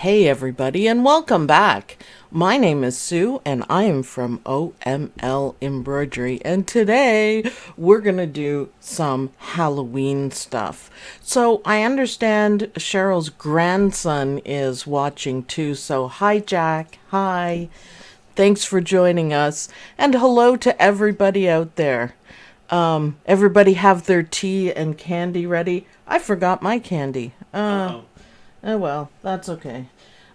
Hey everybody, and welcome back. My name is Sue and I am from OML Embroidery, and today we're gonna do some Halloween stuff. So I understand Cheryl's grandson is watching too, so hi Jack, hi. Thanks for joining us, and hello to everybody out there. Everybody have their tea and candy ready? I forgot my candy. Oh well, that's okay.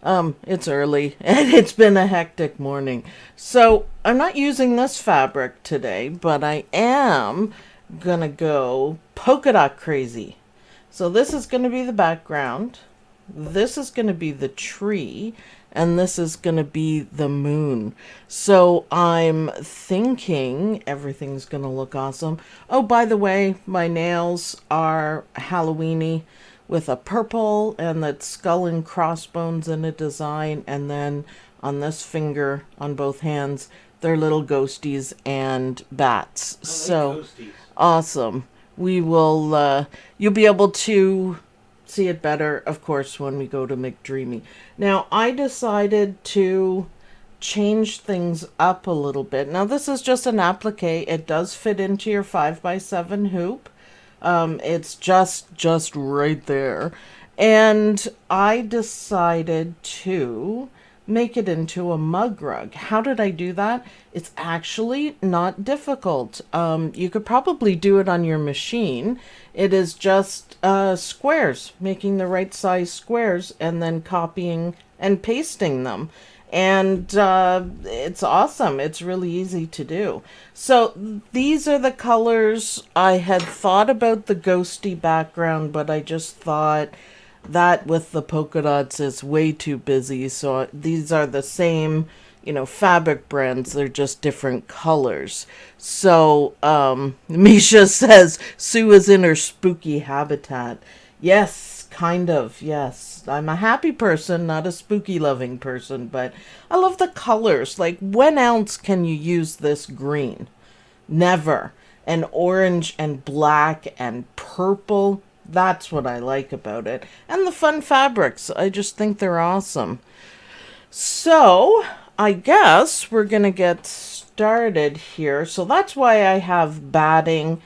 It's early and it's been a hectic morning. So I'm not using this fabric today, but I am gonna go polka dot crazy. So this is gonna be the background. This is gonna be the tree. And this is gonna be the moon. So I'm thinking everything's gonna look awesome. Oh, by the way, my nails are Halloweeny, with a purple and that skull and crossbones in a design, and then on this finger on both hands they're little ghosties and bats. So ghosties. Awesome. We will you'll be able to see it better, of course, when we go to McDreamy. Now I decided to change things up a little bit. Now this is just an applique. It does fit into your 5x7 hoop. It's just right there. And I decided to make it into a mug rug. How did I do that? It's actually not difficult. You could probably do it on your machine. It is just squares, making the right size squares and then copying and pasting them. And it's awesome. It's really easy to do. So these are the colors. I had thought about the ghosty background, but I just thought that with the polka dots is way too busy. So these are the same, fabric brands. They're just different colors. So Misha says Sue is in her spooky habitat. Yes, kind of, yes. I'm a happy person, not a spooky loving person, but I love the colors. Like, when else can you use this green? Never. And orange and black and purple. That's what I like about it. And the fun fabrics. I just think they're awesome. So, I guess we're going to get started here. So that's why I have batting.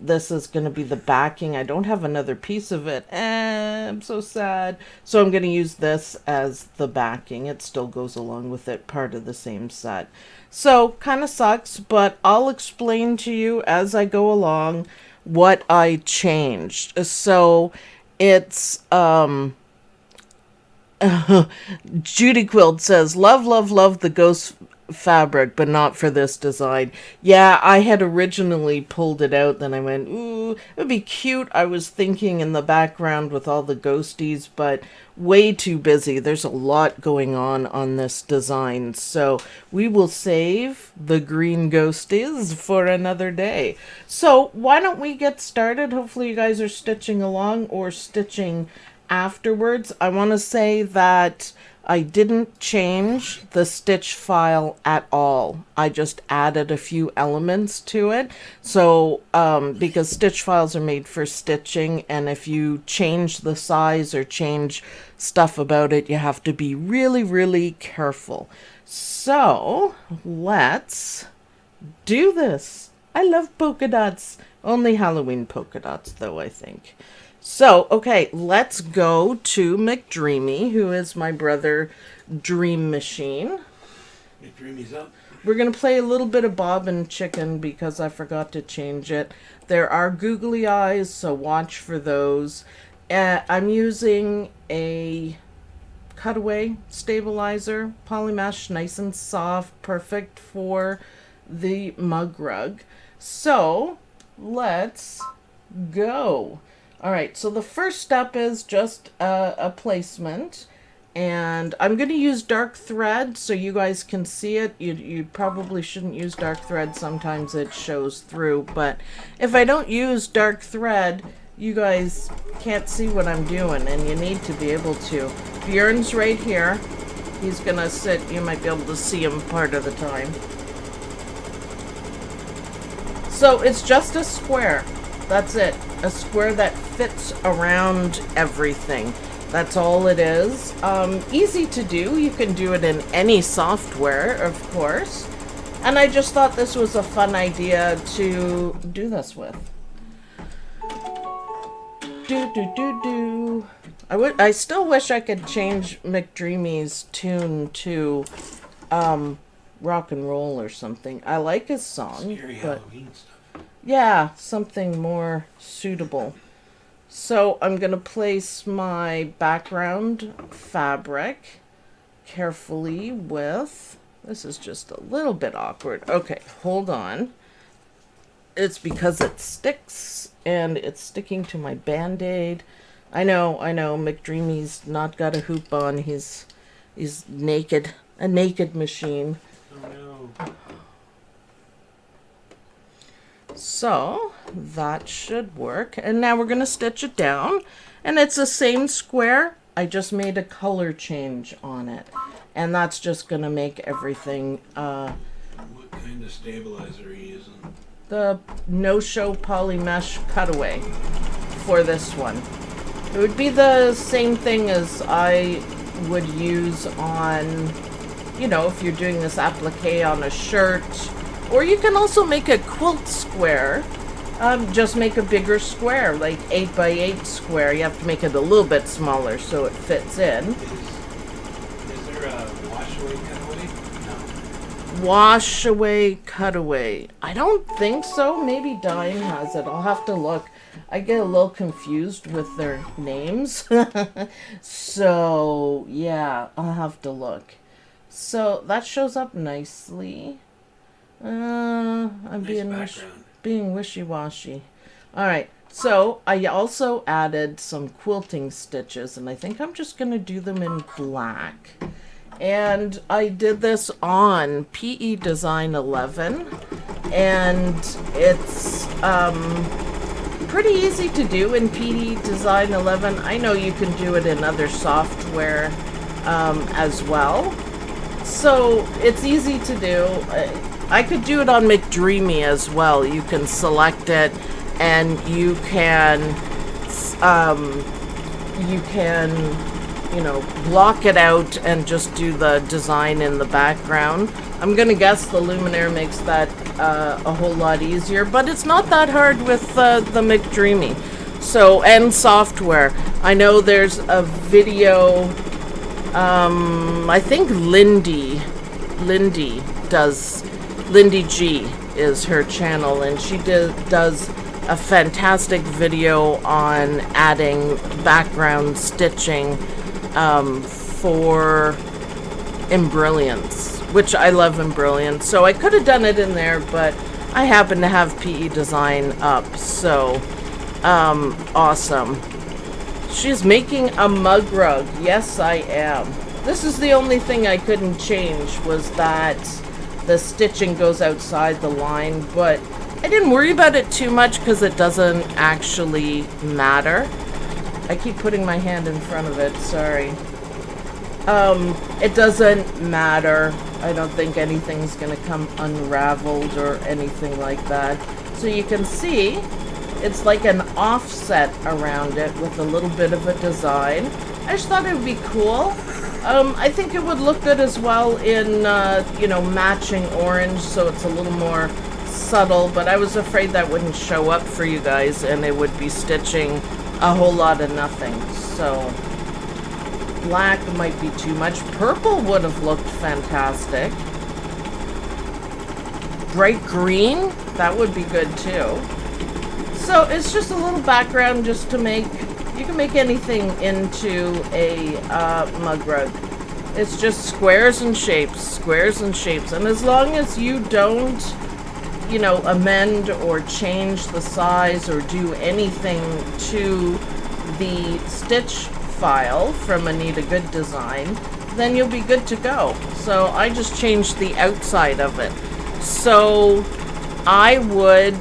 This is going to be the backing. I don't have another piece of it. I'm so sad. So I'm going to use this as the backing. It still goes along with it, part of the same set. So kind of sucks, but I'll explain to you as I go along what I changed. So it's Judy Quilt says, love, love, love the ghost fabric, but not for this design. Yeah, I had originally pulled it out, then I went, ooh, it would be cute. I was thinking in the background with all the ghosties, but way too busy. There's a lot going on this design, so we will save the green ghosties for another day. So why don't we get started? Hopefully you guys are stitching along or stitching afterwards. I want to say that I didn't change the stitch file at all. I just added a few elements to it. So, because stitch files are made for stitching, and if you change the size or change stuff about it, you have to be really, really careful. So, let's do this. I love polka dots. Only Halloween polka dots, though, I think. So, okay, let's go to McDreamy, who is my brother Dream Machine. McDreamy's up. We're going to play a little bit of Bob and Chicken because I forgot to change it. There are googly eyes, so watch for those. I'm using a cutaway stabilizer, polymesh, nice and soft, perfect for the mug rug. So, let's go. All right, so the first step is just a placement, and I'm going to use dark thread so you guys can see it. You probably shouldn't use dark thread. Sometimes it shows through, but if I don't use dark thread, you guys can't see what I'm doing, and you need to be able to. Bjorn's right here. He's going to sit. You might be able to see him part of the time. So it's just a square. That's it. A square that fits around everything. That's all it is. Easy to do. You can do it in any software, of course. And I just thought this was a fun idea to do this with. I still wish I could change McDreamy's tune to rock and roll or something. I like his song, Scary but Halloween stuff. yeah, something more suitable. So I'm going to place my background fabric carefully with, this is just a little bit awkward. Okay, hold on. It's because it sticks and it's sticking to my Band-Aid. I know, McDreamy's not got a hoop on. He's naked, a naked machine. Oh no. So that should work. And now we're going to stitch it down. And it's the same square. I just made a color change on it. And that's just going to make everything... What kind of stabilizer are you using? the no-show poly mesh cutaway for this one. It would be the same thing as I would use on, you know, if you're doing this applique on a shirt. Or you can also make a quilt square. Just make a bigger square, like 8 by 8 square. You have to make it a little bit smaller so it fits in. Is there a wash-away cutaway? No. Wash away cutaway. I don't think so. Maybe Dime has it. I'll have to look. I get a little confused with their names. So, yeah, I'll have to look. So, that shows up nicely. I'm Nice being wishy-washy. Alright, so I also added some quilting stitches, and I think I'm just going to do them in black. And I did this on PE Design 11, and it's pretty easy to do in PE Design 11. I know you can do it in other software as well. So it's easy to do. I could do it on McDreamy as well. You can select it and you can you know, block it out and just do the design in the background. I'm gonna guess the Luminaire makes that a whole lot easier, but it's not that hard with the McDreamy. So, and software. I know there's a video, I think Lindy G is her channel, and she does a fantastic video on adding background stitching for Embrilliance, which I love Embrilliance. So I could have done it in there, but I happen to have PE Design up, so awesome. She's making a mug rug. Yes, I am. This is the only thing I couldn't change, was that the stitching goes outside the line, but I didn't worry about it too much because it doesn't actually matter. I keep putting my hand in front of it, sorry. It doesn't matter. I don't think anything's gonna come unraveled or anything like that. So you can see it's like an offset around it with a little bit of a design. I just thought it would be cool. I think it would look good as well in, you know, matching orange, so it's a little more subtle, but I was afraid that wouldn't show up for you guys and it would be stitching a whole lot of nothing. So black might be too much. Purple would have looked fantastic. Bright green, that would be good too. So it's just a little background just to make, you can make anything into a mug rug. It's just squares and shapes, and as long as you don't, you know, amend or change the size or do anything to the stitch file from Anita Goodesign, then you'll be good to go. So I just changed the outside of it. So I would,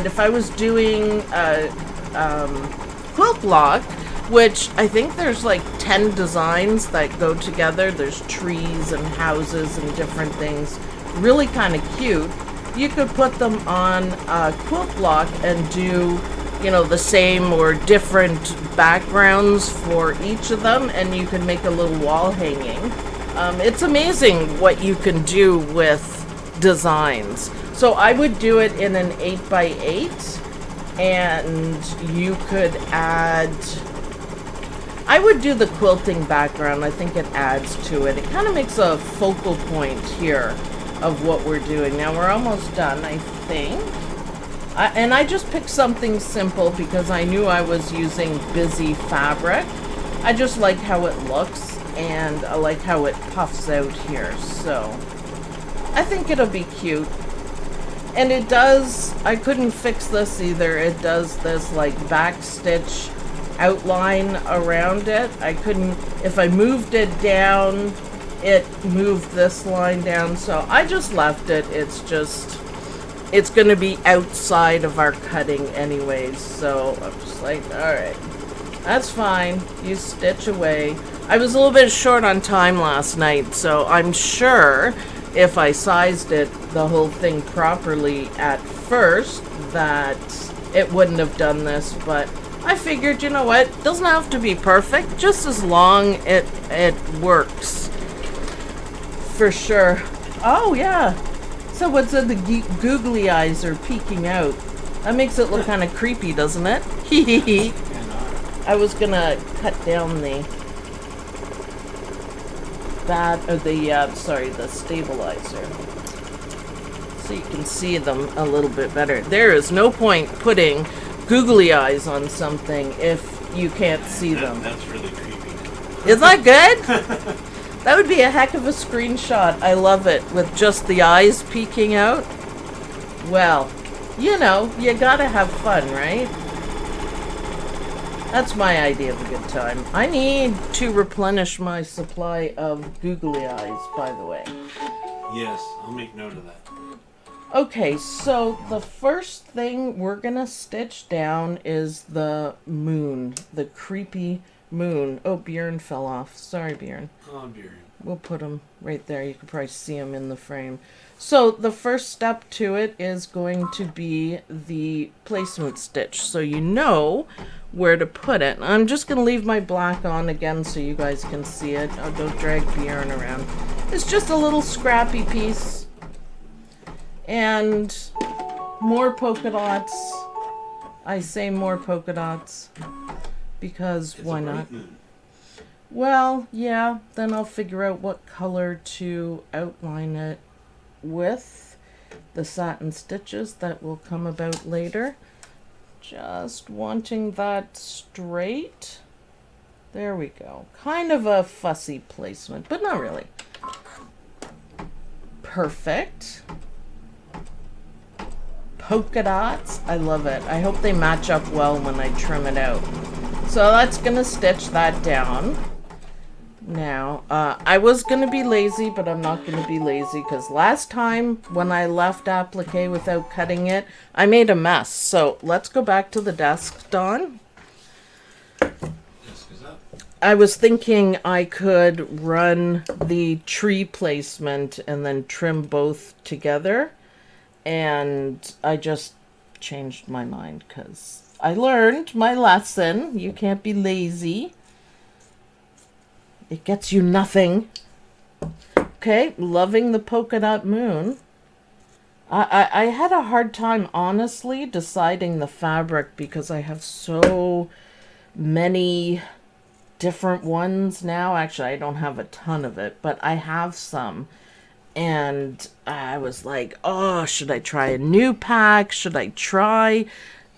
if I was doing a quilt block, which I think there's like 10 designs that go together. There's trees and houses and different things. Really kind of cute. You could put them on a quilt block and do you know, the same or different backgrounds for each of them, and you can make a little wall hanging. It's amazing what you can do with designs. So I would do it in an 8x8, and you could add, I would do the quilting background. I think it adds to it. It kind of makes a focal point here of what we're doing. Now we're almost done, I think. And I just picked something simple because I knew I was using busy fabric. I just like how it looks, and I like how it puffs out here. So I think it'll be cute. And it does, I couldn't fix this either. It does this like back stitch outline around it. I couldn't, if I moved it down, it moved this line down. So I just left it. It's just, it's going to be outside of our cutting anyways. So I'm just like, all right, that's fine. You stitch away. I was a little bit short on time last night, so I'm sure if I sized it, the whole thing properly at first, that it wouldn't have done this, but I figured, you know what, it doesn't have to be perfect, just as long it works. For sure. Oh yeah. So what's in the googly eyes are peeking out. That makes it look kind of creepy, doesn't it? I was gonna cut down the the stabilizer, so you can see them a little bit better. There is no point putting googly eyes on something if you can't see them. That's really creepy. Is that good? That would be a heck of a screenshot. I love it, with just the eyes peeking out. Well, you know, you gotta have fun, right? That's my idea of a good time. I need to replenish my supply of googly eyes, by the way. Yes, I'll make note of that. Okay, so the first thing we're gonna stitch down is the moon, the creepy moon. Oh, Bjorn fell off. Sorry, Bjorn. Oh, Bjorn. We'll put him right there. You can probably see him in the frame. So the first step to it is going to be the placement stitch, so you know where to put it. I'm just going to leave my black on again so you guys can see it. Oh, don't drag Bjorn around. It's just a little scrappy piece. And more polka dots. I say more polka dots because why not? Well, yeah, then I'll figure out what color to outline it with. The satin stitches that will come about later. Just wanting that straight. There we go. Kind of a fussy placement, but not really. Perfect. Polka dots. I love it. I hope they match up well when I trim it out. So that's going to stitch that down. Now, I was going to be lazy, but I'm not going to be lazy because last time when I left applique without cutting it, I made a mess. So let's go back to the desk, Dawn. I was thinking I could run the tree placement and then trim both together. And I just changed my mind because I learned my lesson. You can't be lazy. It gets you nothing. Okay, loving the polka dot moon. I had a hard time, honestly, deciding the fabric because I have so many different ones now. Actually, I don't have a ton of it, but I have some. And I was like, oh, should I try a new pack? Should I try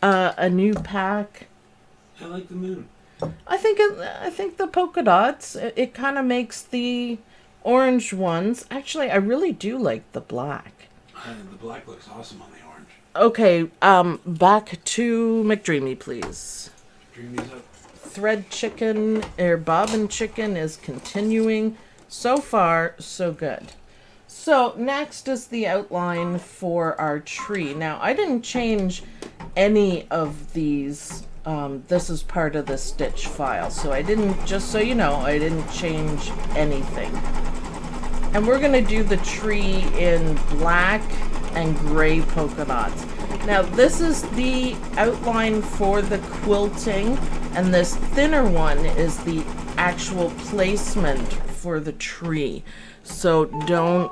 a new pack? I like the moon. I think the polka dots, it kind of makes the orange ones. Actually, I really do like the black. The black looks awesome on the orange. Okay, back to McDreamy, please. Dreamy's up. Thread chicken, or bobbin chicken is continuing. So far, so good. So next is the outline for our tree. Now, I didn't change any of these. This is part of the stitch file. So I didn't, just so you know, I didn't change anything. And we're going to do the tree in black and gray polka dots. Now this is the outline for the quilting, and this thinner one is the actual placement for the tree. So don't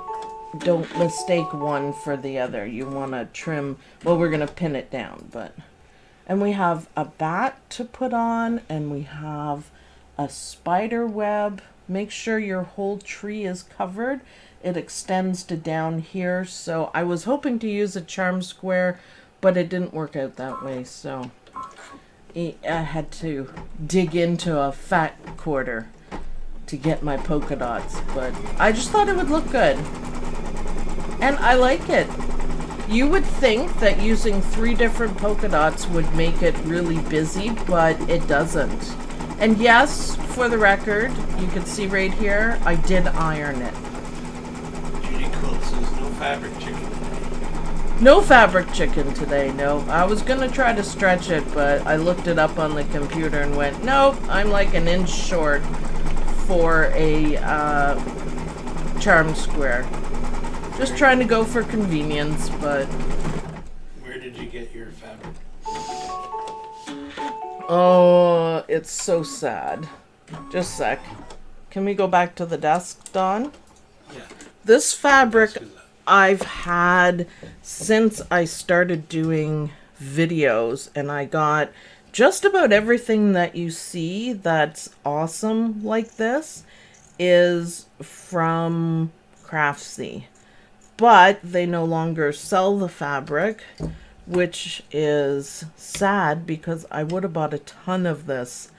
mistake one for the other. You want to trim, well, we're going to pin it down, but, and we have a bat to put on, and we have a spider web. Make sure your whole tree is covered. It extends to down here, so I was hoping to use a charm square, but it didn't work out that way, so I had to dig into a fat quarter to get my polka dots, but I just thought it would look good. And I like it. You would think that using 3 different polka dots would make it really busy, but it doesn't. And yes, for the record, you can see right here, I did iron it. Judy Quilt says no fabric chicken today. No fabric chicken today, no. I was gonna try to stretch it, but I looked it up on the computer and went, nope, I'm like an inch short for a charm square. Just trying to go for convenience, but... Where did you get your fabric? Oh, it's so sad. Just a sec. Can we go back to the desk, Dawn? Yeah. This fabric I've had since I started doing videos, and I got just about everything that you see that's awesome like this is from Craftsy. But they no longer sell the fabric, which is sad because I would have bought a ton of this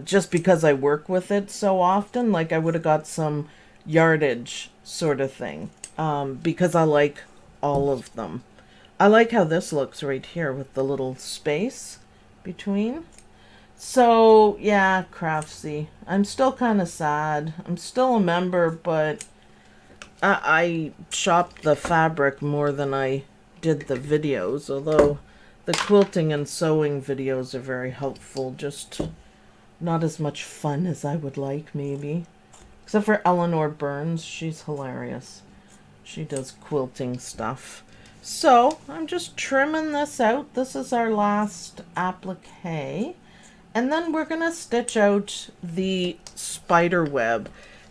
just because I work with it so often. Like I would have got some yardage sort of thing because I like all of them. I like how this looks right here with the little space between. So yeah, Craftsy. I'm still kind of sad. I'm still a member, but I shopped the fabric more than I did the videos, although the quilting and sewing videos are very helpful, just not as much fun as I would like, maybe. Except for Eleanor Burns, she's hilarious. She does quilting stuff. So, I'm just trimming this out. This is our last applique. And then we're going to stitch out the spider web.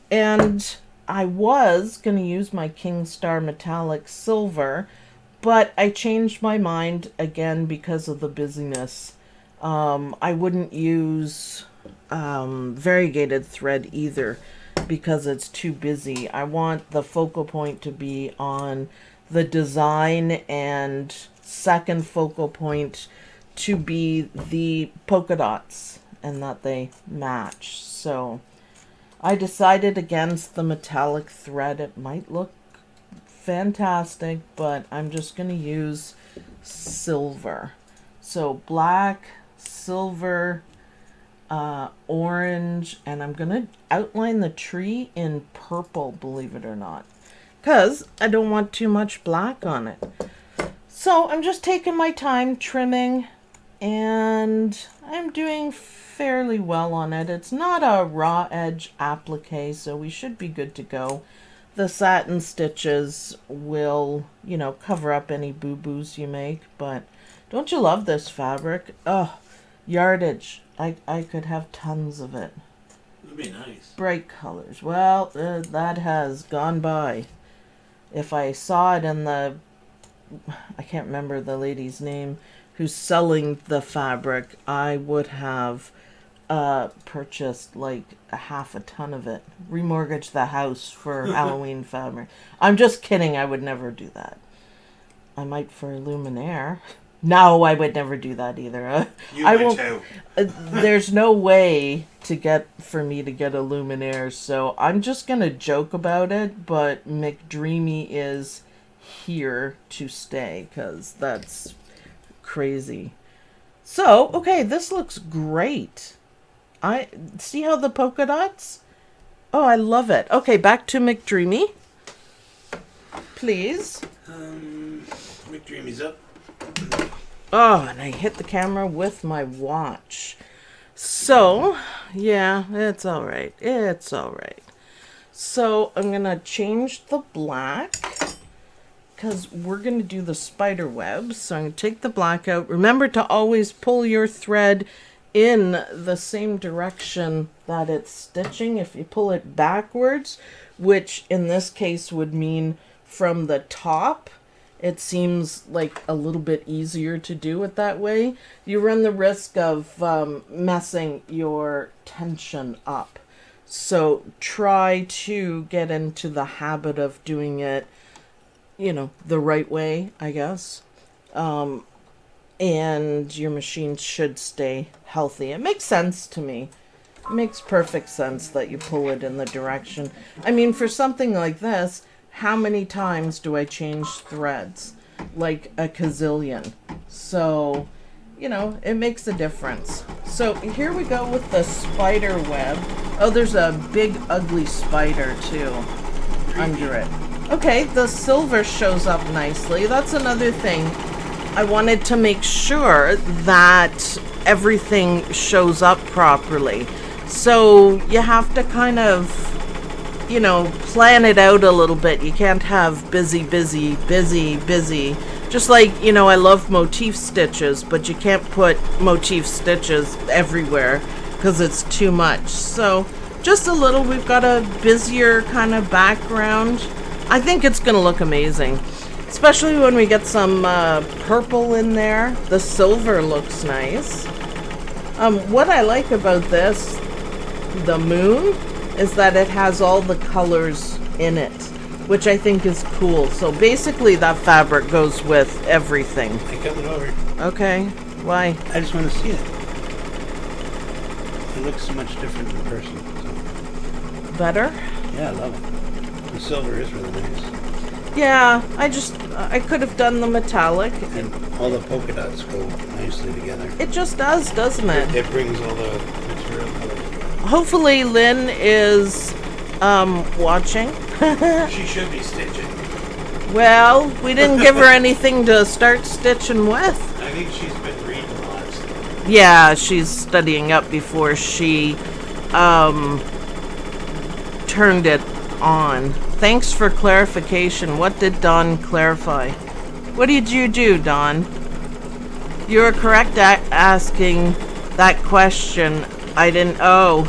And I was going to use my King Star Metallic Silver, but I changed my mind again because of the busyness. I wouldn't use variegated thread either because it's too busy. I want the focal point to be on the design and second focal point to be the polka dots and that they match. So I decided against the metallic thread. It might look fantastic, but I'm just going to use silver. So black, silver, orange, and I'm going to outline the tree in purple, believe it or not, because I don't want too much black on it. So I'm just taking my time trimming, and I'm doing fairly well on it. It's not a raw edge applique, so we should be good to go. The satin stitches will, you know, cover up any boo-boos you make, but don't you love this fabric? Oh, yardage. I could have tons of it. That'd be nice. Bright colors. Well, that has gone by. If I saw it in the, I can't remember the lady's name who's selling the fabric, I would have purchased like half a ton of it. Remortgage the house for Halloween fabric. I'm just kidding. I would never do that. I might for Luminaire. No, I would never do that either. You would too. There's no way for me to get a Luminaire, so I'm just gonna joke about it. But McDreamy is here to stay because that's crazy. So okay, this looks great. I see how the polka dots. Oh, I love it. Okay, back to McDreamy, please. McDreamy's up. Oh, and I hit the camera with my watch. So, yeah, it's all right. It's all right. So I'm going to change the black because we're going to do the spider web. So I'm going to take the black out. Remember to always pull your thread in the same direction that it's stitching. If you pull it backwards, which in this case would mean from the top, it seems like a little bit easier to do it that way. You run the risk of messing your tension up. So try to get into the habit of doing it, you know, the right way, I guess. And your machine should stay healthy. It makes sense to me. It makes perfect sense that you pull it in the direction. I mean, for something like this, how many times do I change threads? Like a gazillion. So, you know, it makes a difference. So here we go with the spider web. Oh, there's a big ugly spider too under it. Okay, the silver shows up nicely. That's another thing. I wanted to make sure that everything shows up properly. So you have to kind of, you know, plan it out a little bit. You can't have busy, busy, busy, busy. Just like, you know, I love motif stitches, but you can't put motif stitches everywhere because it's too much. So just a little, we've got a busier kind of background. I think it's going to look amazing, especially when we get some purple in there. The silver looks nice. What I like about this, the moon, is that it has all the colors in it, which I think is cool. So basically that fabric goes with everything. I'm coming over. Okay, why? I just want to see it. It looks so much different in person. So. Better? Yeah, I love it. The silver is really nice. Yeah, I could have done the metallic. And all the polka dots go nicely together. It just does, doesn't it? It brings all the material color. Hopefully Lynn is watching. She should be stitching. Well, we didn't give her anything to start stitching with. I think she's been reading lots. Yeah, she's studying up before she turned it on. Thanks for clarification. What did Dawn clarify? What did you do, Dawn? You were correct asking that question. I didn't. Oh,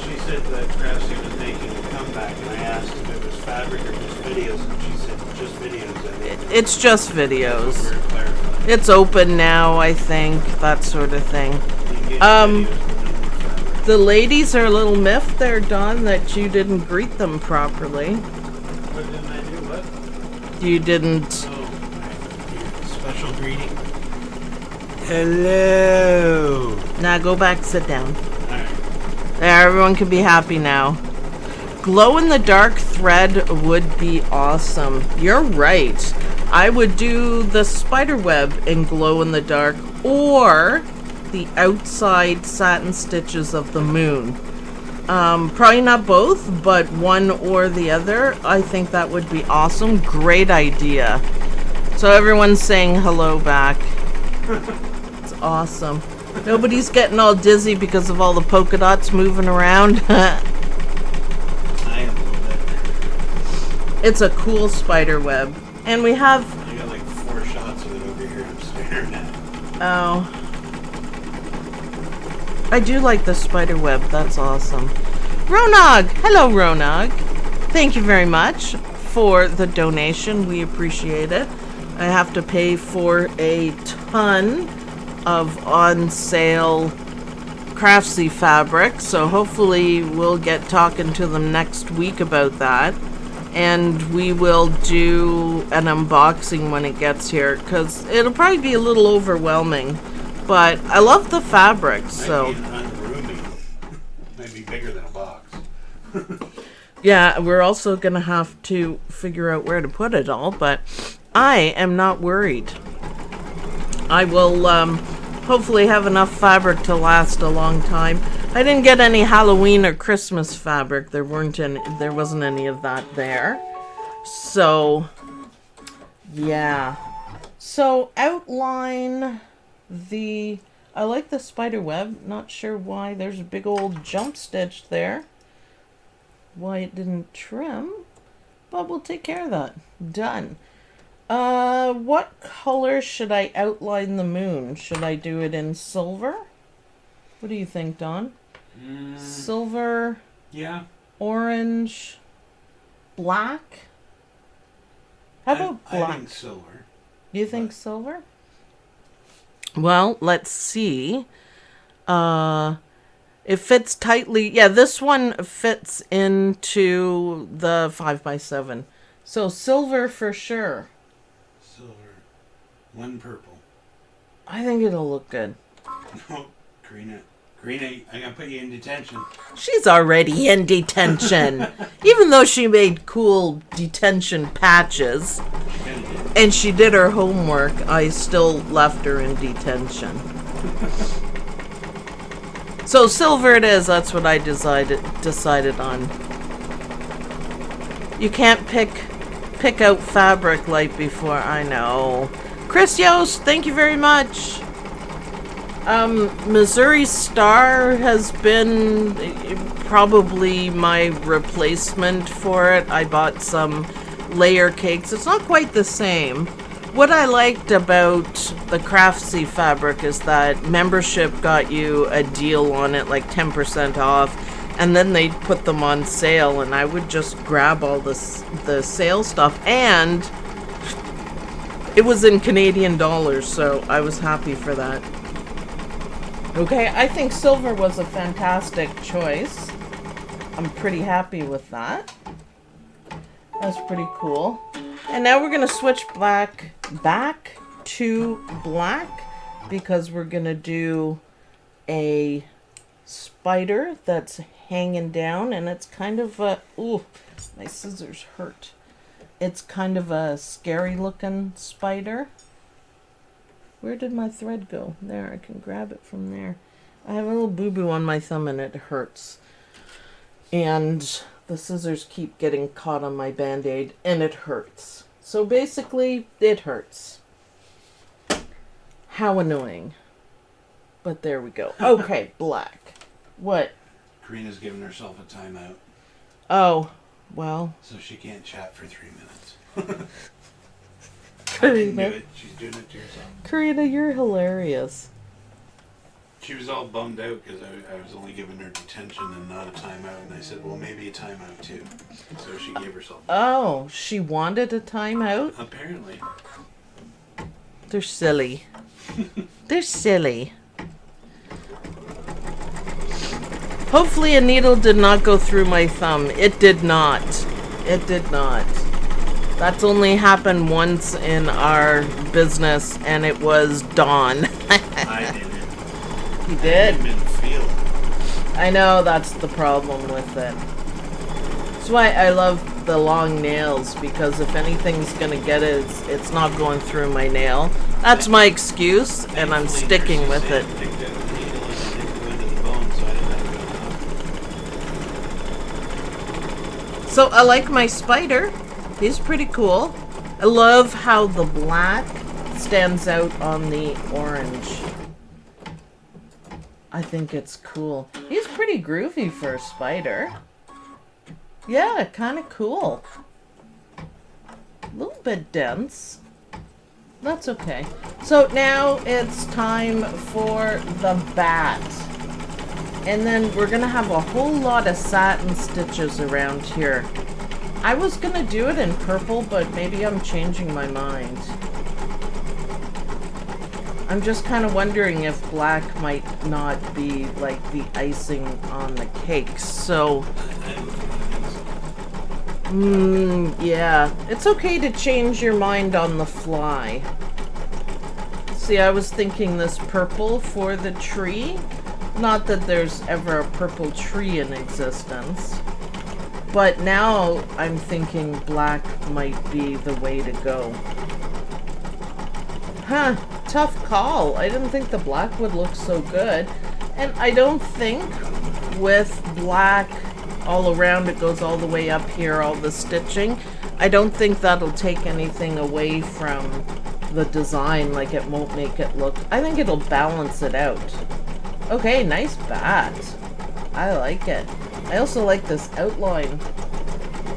She said that Craftsy was making a comeback, and I asked if it was fabric or just videos, and she said just videos. I think it's just videos. we're clarifying. It's open now, I think. That sort of thing. You can get videos with no fabric. The ladies are a little miffed there, Dawn, that you didn't greet them properly. What didn't I do? What? You didn't. Special greeting. Hello. Now go back, sit down. Alright. There, everyone can be happy now. Glow-in-the-dark thread would be awesome. You're right. I would do the spider web in glow-in-the-dark or the outside satin stitches of the moon. Probably not both, but one or the other. I think that would be awesome. Great idea. So everyone's saying hello back. It's awesome. Nobody's getting all dizzy because of all the polka dots moving around. I am a little bit. It's a cool spider web. And we have... I got like 4 shots of it over here I'm staring at. Oh. I do like the spider web. That's awesome. Ronog! Hello, Ronog. Thank you very much for the donation. We appreciate it. I have to pay for a ton of on-sale Craftsy fabric, so hopefully we'll get talking to them next week about that. And we will do an unboxing when it gets here, because it'll probably be a little overwhelming. But I love the fabric, so... Might be an unroomy. Might be bigger than a box. Yeah, we're also going to have to figure out where to put it all, but I am not worried. I will hopefully have enough fabric to last a long time. I didn't get any Halloween or Christmas fabric. There wasn't any of that there. So, yeah. So, outline the... I like the spider web. Not sure why there's a big old jump stitch there. Why it didn't trim. But we'll take care of that. Done. What color should I outline the moon? Should I do it in silver? What do you think, Don? Silver, Yeah. orange, black? How about black? I think silver. You think silver? Well, let's see. It fits tightly. Yeah, this one fits into the 5x7. So silver for sure. Silver. One purple. I think it'll look good. No, Karina. Karina, I'm going to put you in detention. She's already in detention. Even though she made cool detention patches and she did her homework, I still left her in detention. So silver it is. That's what I decided on. You can't pick out fabric like before. I know. Chris Yost, thank you very much. Missouri Star has been probably my replacement for it. I bought some layer cakes. It's not quite the same. What I liked about the Craftsy fabric is that membership got you a deal on it, like 10% off, and then they'd put them on sale, and I would just grab all the sale stuff, and it was in Canadian dollars, so I was happy for that. Okay, I think silver was a fantastic choice. I'm pretty happy with that. That's pretty cool. And now we're going to switch back to black because we're going to do a spider that's hanging down, and it's kind of a, ooh, my scissors hurt. It's kind of a scary looking spider. Where did my thread go? There, I can grab it from there. I have a little boo-boo on my thumb and it hurts. And the scissors keep getting caught on my band-aid and it hurts. So basically, it hurts. How annoying. But there we go. Okay, black. What? Karina's giving herself a timeout. Oh, well. So she can't chat for 3 minutes. Karina. I didn't do it. She's doing it to herself. Karina, you're hilarious. She was all bummed out because I was only giving her detention and not a timeout. And I said, well, maybe a timeout too. So she gave herself. Oh, she wanted a timeout? Apparently. They're silly. They're silly. Hopefully a needle did not go through my thumb. It did not. It did not. That's only happened once in our business, and it was Dawn. I did it. He did? I didn't even feel it. I know, that's the problem with it. That's why I love the long nails, because if anything's gonna get it, it's not going through my nail. That's my excuse, and I'm sticking with it. So I like my spider. He's pretty cool. I love how the black stands out on the orange. I think it's cool. He's pretty groovy for a spider. Yeah, kind of cool. A little bit dense. That's okay. So now it's time for the bat. And then we're going to have a whole lot of satin stitches around here. I was going to do it in purple, but maybe I'm changing my mind. I'm just kind of wondering if black might not be like the icing on the cake. So, yeah. It's okay to change your mind on the fly. See, I was thinking this purple for the tree. Not that there's ever a purple tree in existence. But now I'm thinking black might be the way to go. Huh, tough call. I didn't think the black would look so good. And I don't think with black all around, it goes all the way up here, all the stitching, I don't think that'll take anything away from the design, like it won't make it look, I think it'll balance it out. Okay, nice bat. I like it. I also like this outline.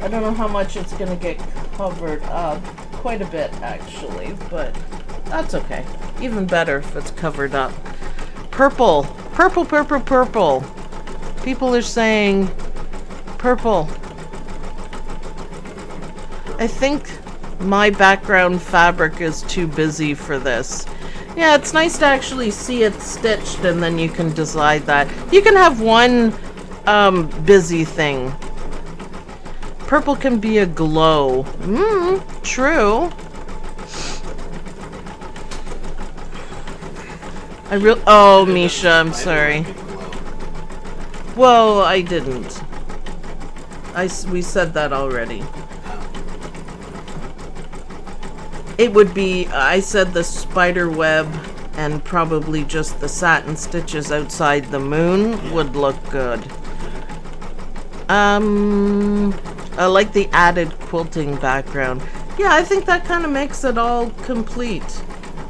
I don't know how much it's gonna get covered up. quite a bit actually, but that's okay. Even better if it's covered up. Purple. Purple, purple, purple. People are saying purple. I think my background fabric is too busy for this. Yeah, it's nice to actually see it stitched and then you can decide that. You can have one busy thing. Purple can be a glow. True. Oh, Misha, I'm sorry. Well, I didn't. We said that already. It would be, I said the spider web and probably just the satin stitches outside the moon would look good. I like the added quilting background. Yeah, I think that kind of makes it all complete.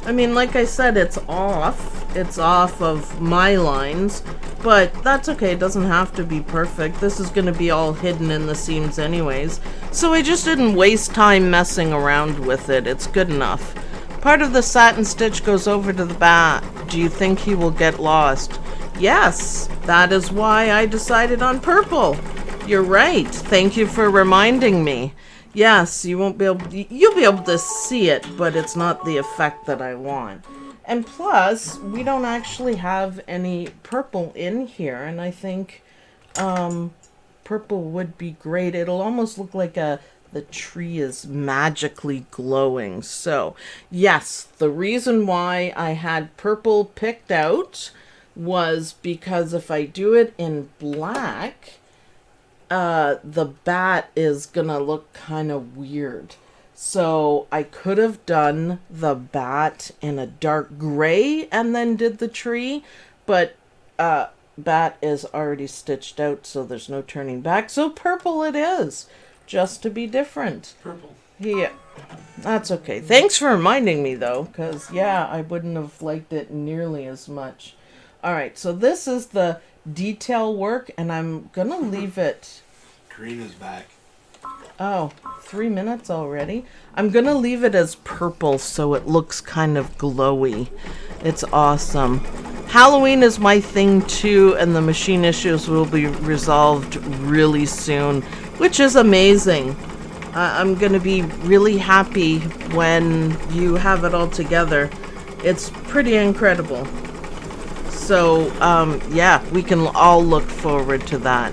I mean, like I said, it's off. It's off of my lines, but that's okay. It doesn't have to be perfect. This is going to be all hidden in the seams anyways. So I just didn't waste time messing around with it. It's good enough. Part of the satin stitch goes over to the back. Do you think he will get lost? Yes, that is why I decided on purple. You're right. Thank you for reminding me. Yes, you'll be able to see it, but it's not the effect that I want. And plus, we don't actually have any purple in here, and I think purple would be great. It'll almost look like the tree is magically glowing. So, yes, the reason why I had purple picked out was because if I do it in black, the bat is gonna look kind of weird. So I could have done the bat in a dark gray and then did the tree, but bat is already stitched out, so there's no turning back. So purple it is, just to be different. Purple. Yeah, that's okay. Thanks for reminding me though, because yeah, I wouldn't have liked it nearly as much. All right, so this is the detail work, and I'm gonna leave it. Green is back. Oh, 3 minutes already? I'm gonna leave it as purple so it looks kind of glowy. It's awesome. Halloween is my thing too, and the machine issues will be resolved really soon, which is amazing. I'm gonna be really happy when you have it all together. It's pretty incredible. So, yeah, we can all look forward to that.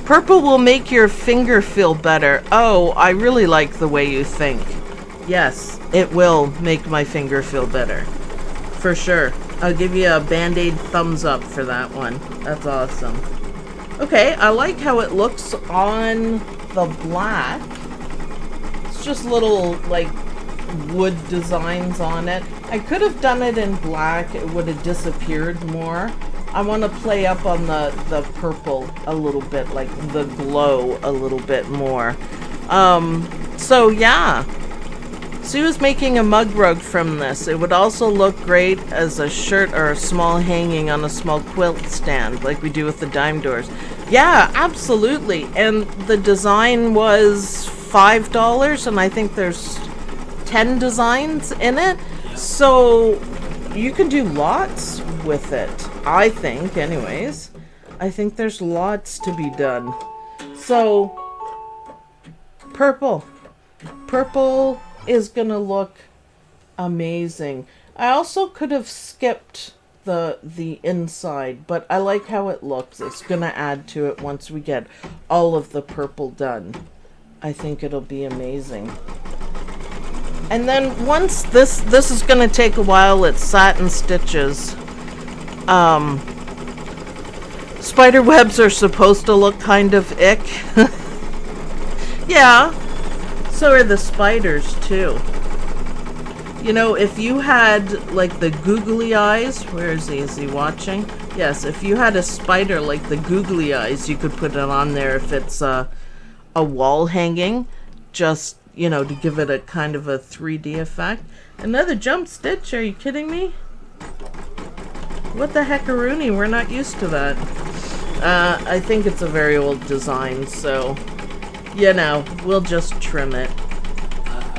Purple will make your finger feel better. Oh, I really like the way you think. Yes, it will make my finger feel better. For sure. I'll give you a Band-Aid thumbs up for that one. That's awesome. Okay, I like how it looks on the black. It's just little, like, wood designs on it. I could have done it in black. It would have disappeared more. I want to play up on the purple a little bit, like the glow a little bit more. So yeah. Sue is making a mug rug from this. It would also look great as a shirt or a small hanging on a small quilt stand, like we do with the dime doors. Yeah, absolutely. And the design was $5, and I think there's 10 designs in it. So you can do lots with it, I think, anyways. I think there's lots to be done. So, purple. Purple is gonna look amazing. I also could have skipped the inside, but I like how it looks. It's gonna add to it once we get all of the purple done. I think it'll be amazing. And then once this is gonna take a while. It's satin stitches. Spider webs are supposed to look kind of ick. Yeah, so are the spiders too. You know, if you had like the googly eyes, where is he? Is he watching? Yes, if you had a spider like the googly eyes, you could put it on there if it's a wall hanging, just, you know, to give it a kind of a 3D effect. Another jump stitch? Are you kidding me? What the heckaroonie? We're not used to that. I think it's a very old design, so, you know, we'll just trim it.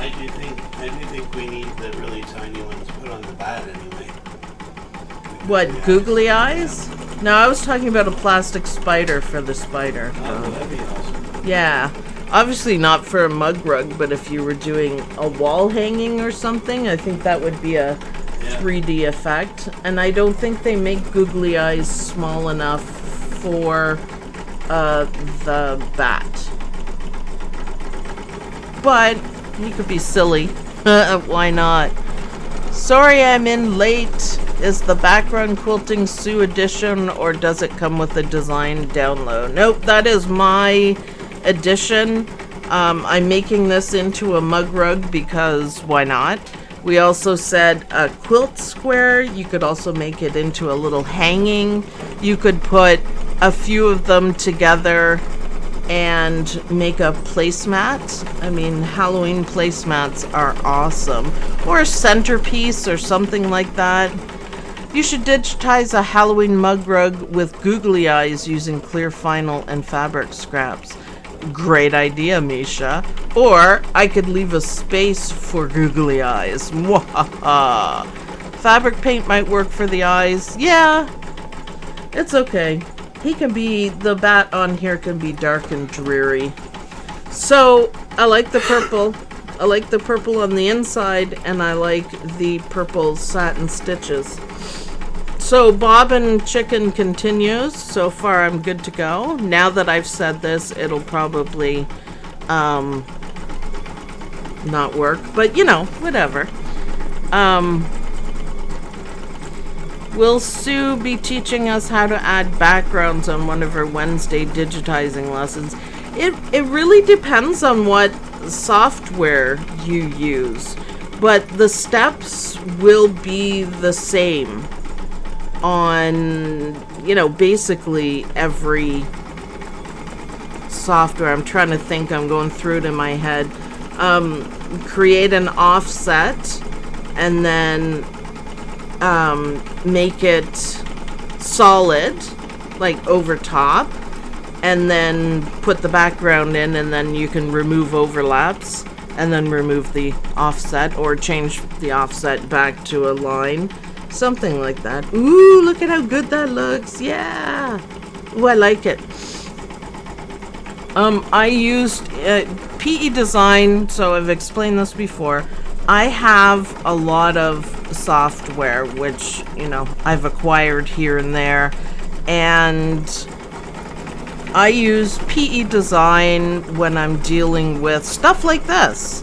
I do think we need the really tiny ones put on the bat anyway. What, googly eyes? No, I was talking about a plastic spider for the spider. Oh, that'd be awesome. Yeah. Obviously not for a mug rug, but if you were doing a wall hanging or something, I think that would be a 3D effect. And I don't think they make googly eyes small enough for the bat. But you could be silly. Why not? Sorry I'm in late. Is the background quilting Sue edition, or does it come with a design download? Nope, that is my edition. I'm making this into a mug rug because why not? We also said a quilt square. You could also make it into a little hanging. You could put a few of them together and make a placemat. I mean, Halloween placemats are awesome. Or a centerpiece or something like that. You should digitize a Halloween mug rug with googly eyes using clear vinyl and fabric scraps. Great idea, Misha. Or I could leave a space for googly eyes. Mwahaha. Fabric paint might work for the eyes. Yeah, it's okay. He can be, the bat on here can be dark and dreary. So I like the purple. I like the purple on the inside, and I like the purple satin stitches. So Bob and Chicken continues. So far I'm good to go. Now that I've said this, it'll probably not work, but you know, whatever. Will Sue be teaching us how to add backgrounds on one of her Wednesday digitizing lessons? It really depends on what software you use, but the steps will be the same on, you know, basically every software. I'm trying to think, I'm going through it in my head. Create an offset and then make it solid, like over top, and then put the background in, and then you can remove overlaps and then remove the offset or change the offset back to a line. Something like that. Ooh, look at how good that looks. Yeah. Ooh, I like it. I used PE Design, so I've explained this before. I have a lot of software, which, you know, I've acquired here and there. And I use PE Design when I'm dealing with stuff like this.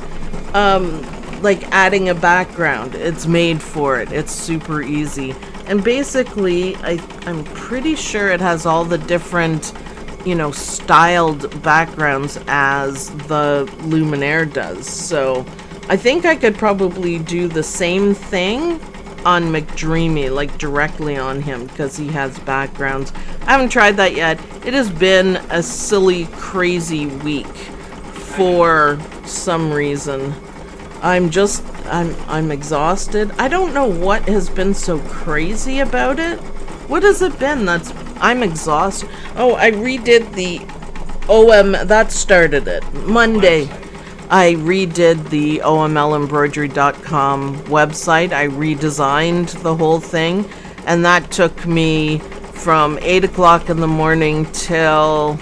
Like adding a background. It's made for it. It's super easy. And basically, I'm pretty sure it has all the different, you know, styled backgrounds as the Luminaire does. So I think I could probably do the same thing on McDreamy, like directly on him, because he has backgrounds. I haven't tried that yet. It has been a silly, crazy week for some reason. I'm exhausted. I don't know what has been so crazy about it. What has it been? I'm exhausted. Oh, I redid the that started it. Monday. I redid the omlembroidery.com website. I redesigned the whole thing, and that took me from 8 o'clock in the morning till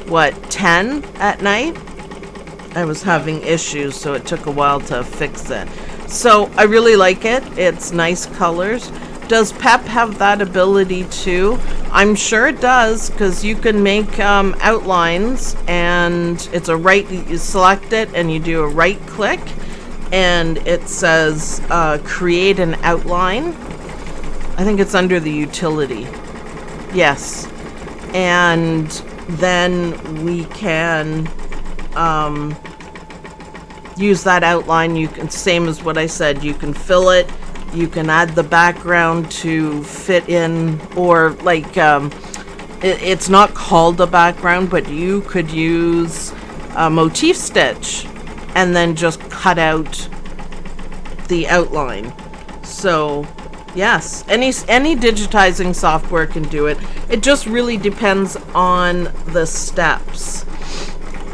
10 at night. I was having issues, so it took a while to fix it. So I really like it. It's nice colors. Does Pep have that ability too? I'm sure it does, because you can make outlines, and it's you select it and you do a right click, and it says create an outline. I think it's under the utility. Yes. And then we can use that outline. You can, same as what I said, you can fill it, you can add the background to fit in, or like it's not called a background, but you could use a motif stitch and then just cut out the outline. So yes, any digitizing software can do it. It just really depends on the steps.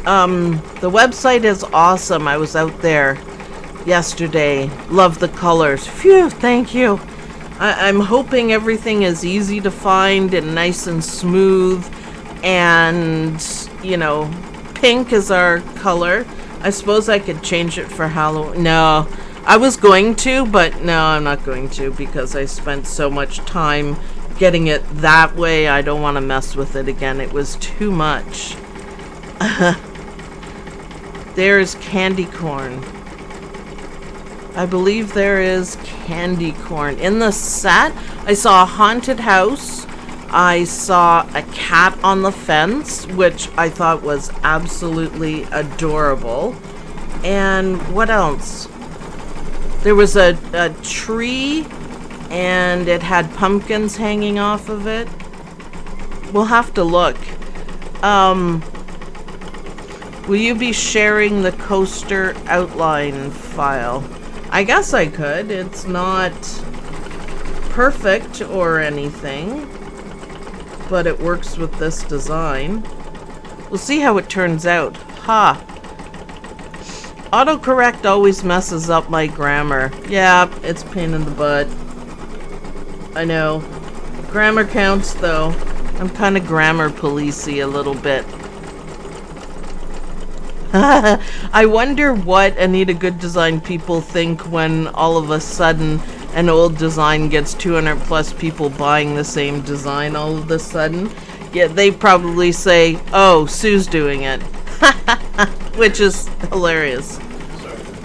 The website is awesome. I was out there yesterday. Love the colors. Phew, thank you. I'm hoping everything is easy to find and nice and smooth. And, you know, pink is our color. I suppose I could change it for Halloween. No, I was going to, but no, I'm not going to because I spent so much time getting it that way. I don't want to mess with it again. It was too much. There's candy corn. I believe there is candy corn. In the set, I saw a haunted house. I saw a cat on the fence, which I thought was absolutely adorable. And what else? There was a tree, and it had pumpkins hanging off of it. We'll have to look. Will you be sharing the coaster outline file? I guess I could. It's not perfect or anything, but it works with this design. We'll see how it turns out. Ha! Autocorrect always messes up my grammar. Yeah, it's a pain in the butt. I know. Grammar counts, though. I'm kind of grammar policey a little bit. I wonder what Anita Goodesign people think when all of a sudden an old design gets 200 plus people buying the same design all of a sudden. Yeah, they probably say, oh, Sue's doing it. Which is hilarious. So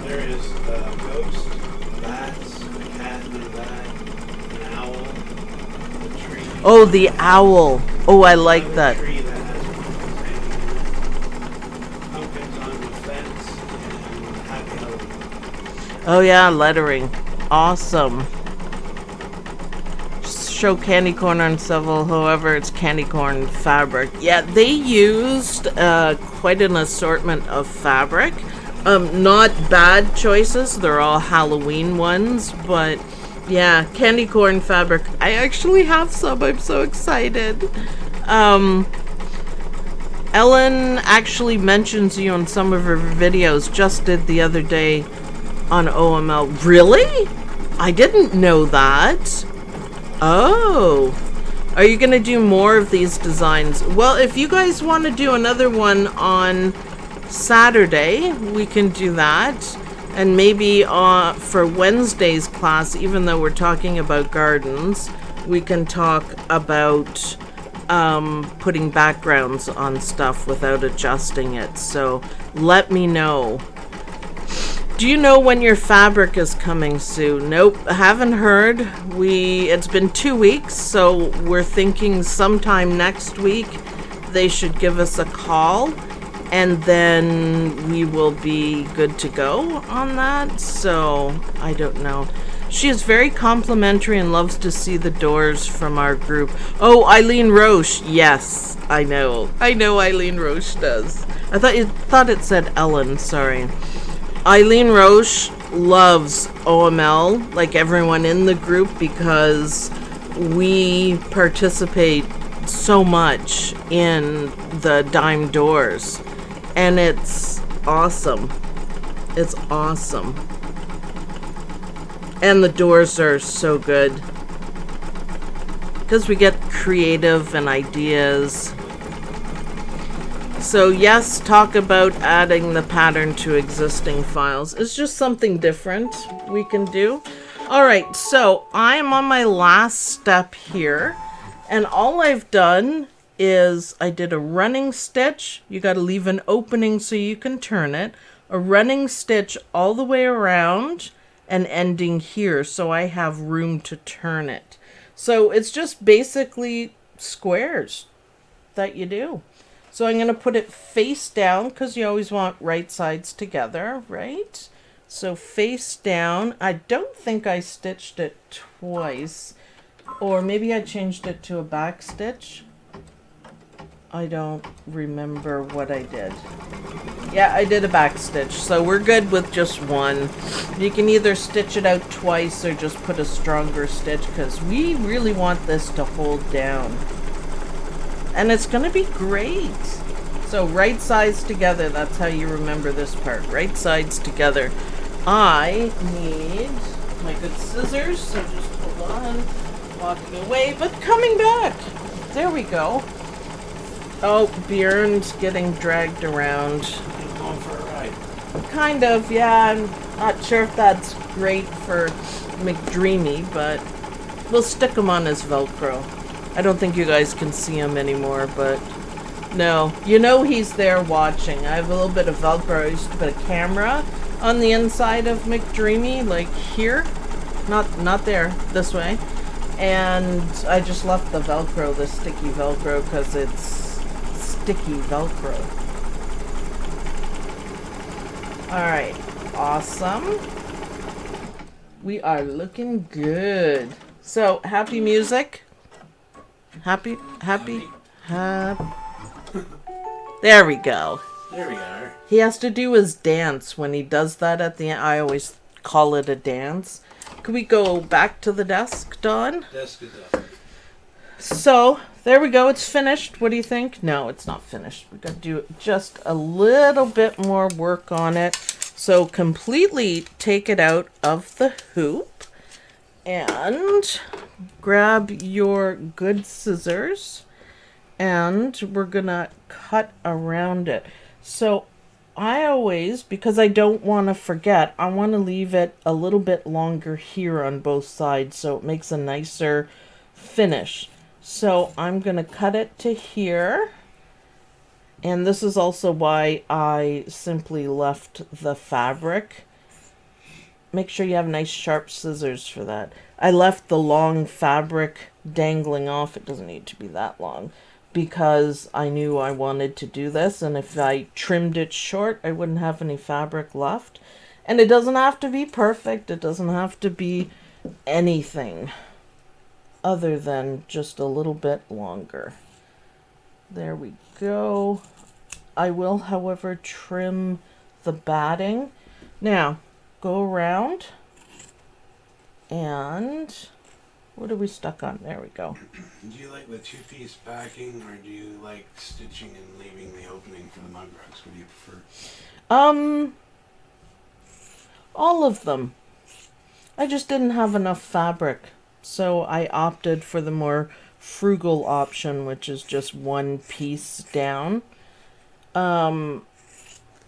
there is a ghost, bats, a cat in the back, an owl, a tree. Oh, the owl. Oh, I like that. Tree that has pumpkins on the fence and happy Halloween. Oh yeah, lettering. Awesome. Show candy corn on several, however, it's candy corn fabric. Yeah, they used quite an assortment of fabric. Not bad choices. They're all Halloween ones, but yeah, candy corn fabric. I actually have some. I'm so excited. Ellen actually mentions you in some of her videos. Just did the other day on OML. Really? I didn't know that. Oh. Are you going to do more of these designs? Well, if you guys want to do another one on Saturday, we can do that. And maybe for Wednesday's class, even though we're talking about gardens, we can talk about putting backgrounds on stuff without adjusting it. So let me know. Do you know when your fabric is coming, Sue? Nope, haven't heard. It's been 2 weeks, so we're thinking sometime next week they should give us a call, and then we will be good to go on that. So I don't know. She is very complimentary and loves to see the doors from our group. Oh, Eileen Roche. Yes, I know. I know Eileen Roche does. I thought it said Ellen. Sorry. Eileen Roche loves OML, like everyone in the group, because we participate so much in the dime doors. And it's awesome. It's awesome. And the doors are so good. Because we get creative and ideas. So yes, talk about adding the pattern to existing files. It's just something different we can do. Alright, so I am on my last step here. And all I've done is I did a running stitch. You got to leave an opening so you can turn it. A running stitch all the way around and ending here so I have room to turn it. So it's just basically squares that you do. So I'm going to put it face down because you always want right sides together, right? So face down. I don't think I stitched it twice, or maybe I changed it to a back stitch. I don't remember what I did. Yeah, I did a back stitch, so we're good with just one. You can either stitch it out twice or just put a stronger stitch because we really want this to hold down. And it's going to be great. So So right sides together, that's how you remember this part. Right sides together. I need my good scissors, so just hold on. Walking away, but coming back. There we go. Oh, Bjorn's getting dragged around. I'm going for a ride. Kind of, yeah. I'm not sure if that's great for McDreamy, but we'll stick him on his Velcro. I don't think you guys can see him anymore, but no. You know he's there watching. I have a little bit of Velcro. I used to put a camera on the inside of McDreamy, like here. Not there, this way. And I just left the Velcro, the sticky Velcro, because it's sticky Velcro. Alright, awesome. We are looking good. So, happy music. Happy. There we go. There we are. He has to do his dance when he does that at the end. I always call it a dance. Can we go back to the desk, Dawn? Desk is up. So, there we go. It's finished. What do you think? No, it's not finished. We've got to do just a little bit more work on it. So, completely take it out of the hoop. And grab your good scissors. And we're going to cut around it. So, I always, because I don't want to forget, I want to leave it a little bit longer here on both sides so it makes a nicer finish. So I'm going to cut it to here. And this is also why I simply left the fabric. Make sure you have nice sharp scissors for that. I left the long fabric dangling off. It doesn't need to be that long, because I knew I wanted to do this, and if I trimmed it short, I wouldn't have any fabric left. And it doesn't have to be perfect. It doesn't have to be anything other than just a little bit longer. There we go. I will, however, trim the batting. Now, go around, and what are we stuck on? There we go. Do you like the two-piece backing, or do you like stitching and leaving the opening for the mug rugs? What do you prefer? All of them. I just didn't have enough fabric, so I opted for the more frugal option, which is just one piece down.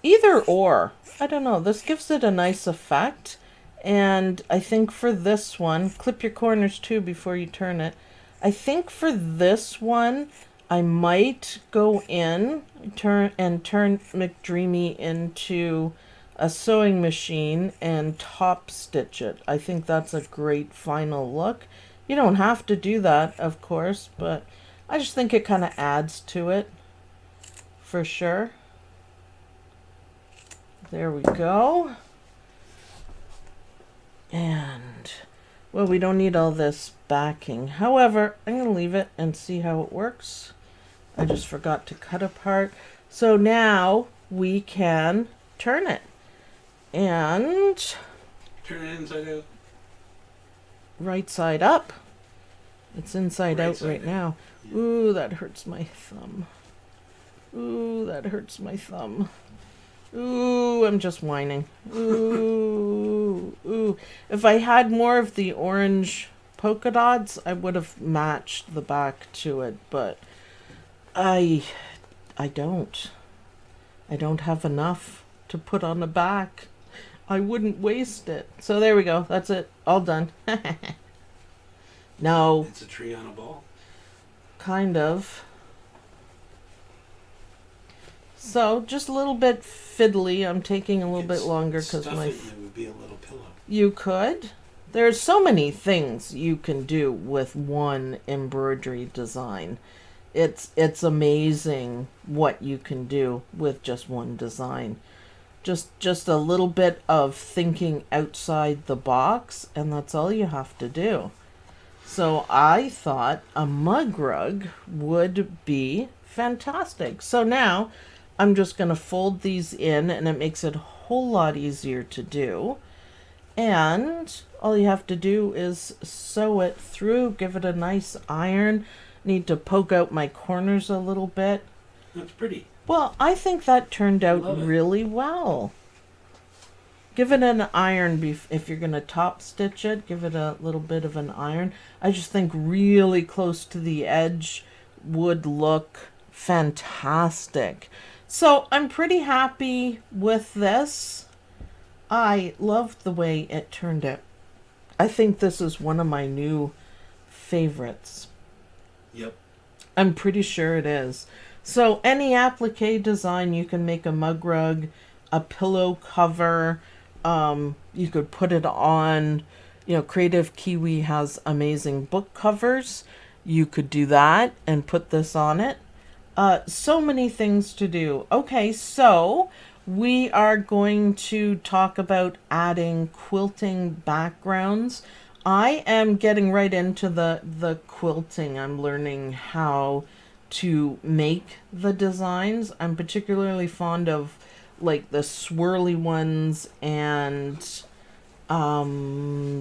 Either or. I don't know. This gives it a nice effect. And I think for this one, clip your corners too before you turn it. I think for this one, I might go in, turn McDreamy into a sewing machine and top stitch it. I think that's a great final look. You don't have to do that, of course, but I just think it kind of adds to it for sure. There we go. And, well, we don't need all this backing. However, I'm going to leave it and see how it works. I just forgot to cut apart. So now we can turn it. And Turn it inside out. right side up. It's inside Right out side right out. now. Yeah. Ooh, that hurts my thumb. Ooh, that hurts my thumb. Ooh, I'm just whining. Ooh, ooh. If I had more of the orange polka dots, I would have matched the back to it, but I don't. I don't have enough to put on the back. I wouldn't waste it. So there we go. That's it. All done. No, It's a tree on a ball. kind of. So just a little bit fiddly. I'm taking a little bit longer because Stuff my... it and it would be a little pillow. You could. There's so many things you can do with one embroidery design. It's amazing what you can do with just one design. Just a little bit of thinking outside the box, and that's all you have to do. So I thought a mug rug would be fantastic. So now I'm just going to fold these in, and it makes it a whole lot easier to do. And all you have to do is sew it through, give it a nice iron. Need to poke out my corners a little bit. That's pretty. Well, I think that turned out Love it. really well. Give it an iron if you're going to top stitch it. Give it a little bit of an iron. I just think really close to the edge would look fantastic. So I'm pretty happy with this. I loved the way it turned out. I think this is one of my new favorites. Yep. I'm pretty sure it is. So any applique design, you can make a mug rug, a pillow cover. You could put it on, Creative Kiwi has amazing book covers. You could do that and put this on it. So many things to do. Okay, so we are going to talk about adding quilting backgrounds. I am getting right into the quilting. I'm learning how to make the designs. I'm particularly fond of like the swirly ones and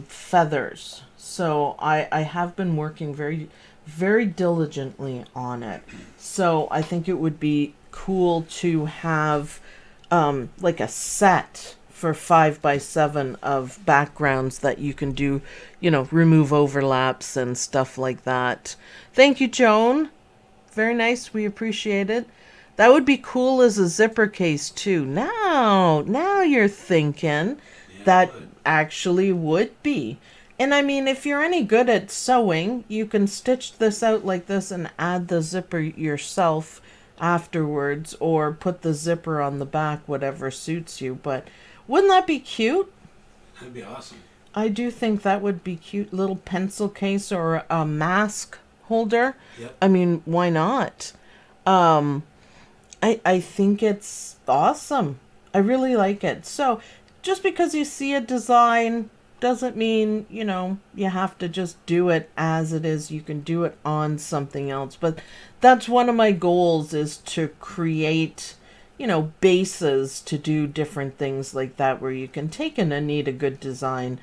feathers. So I have been working very, very diligently on it. So I think it would be cool to have like a set for 5x7 of backgrounds that you can do, remove overlaps and stuff like that. Thank you, Joan. Very nice. We appreciate it. That would be cool as a zipper case too. Now you're thinking. Yeah, That actually would be. And I mean, if you're any good at sewing, you can stitch this out like this and add the zipper yourself afterwards, or put the zipper on the back, whatever suits you. But wouldn't that be cute? That'd be awesome. I do think that would be cute. Little pencil case or a mask holder. Yep. I mean, why not? I think it's awesome. I really like it. So just because you see a design doesn't mean, you have to just do it as it is. You can do it on something else. But that's one of my goals, is to create, bases to do different things like that, where you can take an Anita good design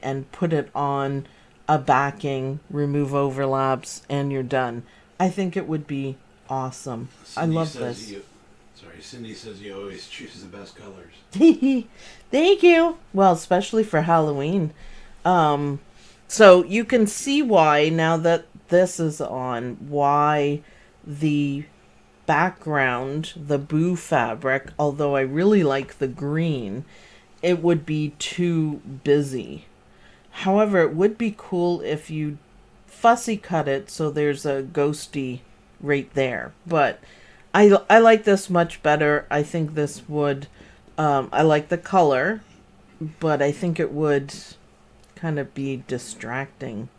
and put it on a backing, remove overlaps, and you're done. I think it would be awesome. Cindy I love says this. Cindy says you always choose the best colors. Thank you. Well, especially for Halloween. So you can see why, now that this is on, why the background, the Boo fabric, although I really like the green, it would be too busy. However, it would be cool if you fussy cut it so there's a ghosty right there. But I like this much better. I think this would, I like the color, but I think it would kind of be distracting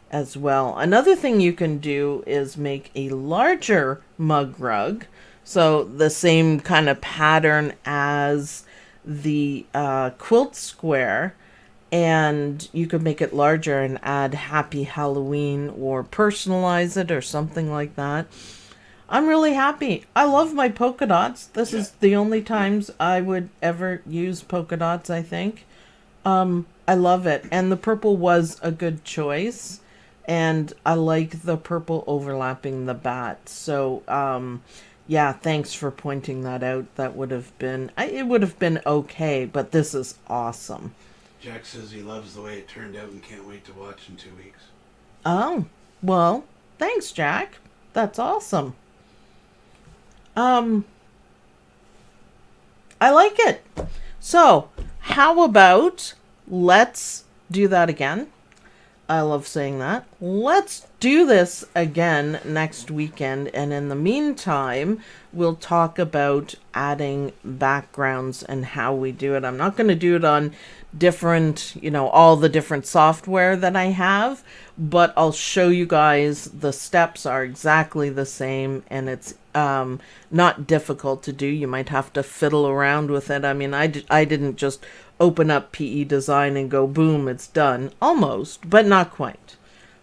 as well. Another thing you can do is make a larger mug rug. So the same kind of pattern as the quilt square, and you could make it larger and add Happy Halloween or personalize it or something like that. I'm really happy. I love my polka dots. This is the only times I would ever use polka dots, I think. I love it. And the purple was a good choice. And I like the purple overlapping the bat. So, yeah, thanks for pointing that out. That would have been, it would have been okay, but this is awesome. Jack says he loves the way it turned out and can't wait to watch in 2 weeks. Oh, well, thanks, Jack. That's awesome. I like it. So, how about let's do that again? I love saying that. Let's do this again next weekend, and in the meantime, we'll talk about adding backgrounds and how we do it. I'm not going to do it on different, all the different software that I have, but I'll show you guys. The steps are exactly the same, and it's not difficult to do. You might have to fiddle around with it. I mean, I didn't just open up PE Design and go, boom, it's done. Almost, but not quite.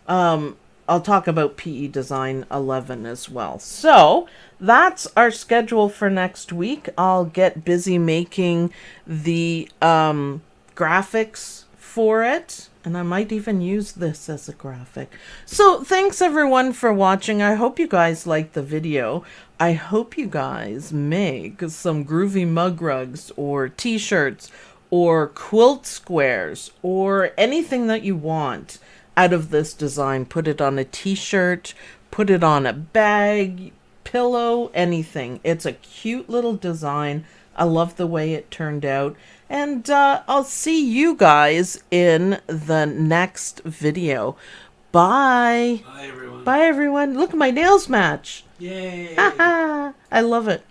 I'll talk about PE Design 11 as well. So that's our schedule for next week. I'll get busy making the graphics for it. And I might even use this as a graphic. So thanks everyone for watching. I hope you guys liked the video. I hope you guys make some groovy mug rugs or t-shirts or quilt squares or anything that you want out of this design. Put it on a t-shirt, put it on a bag, pillow, anything. It's a cute little design. I love the way it turned out. And I'll see you guys in the next video. Bye. Bye, everyone. Bye, everyone. Look, my nails match. Yay. I love it.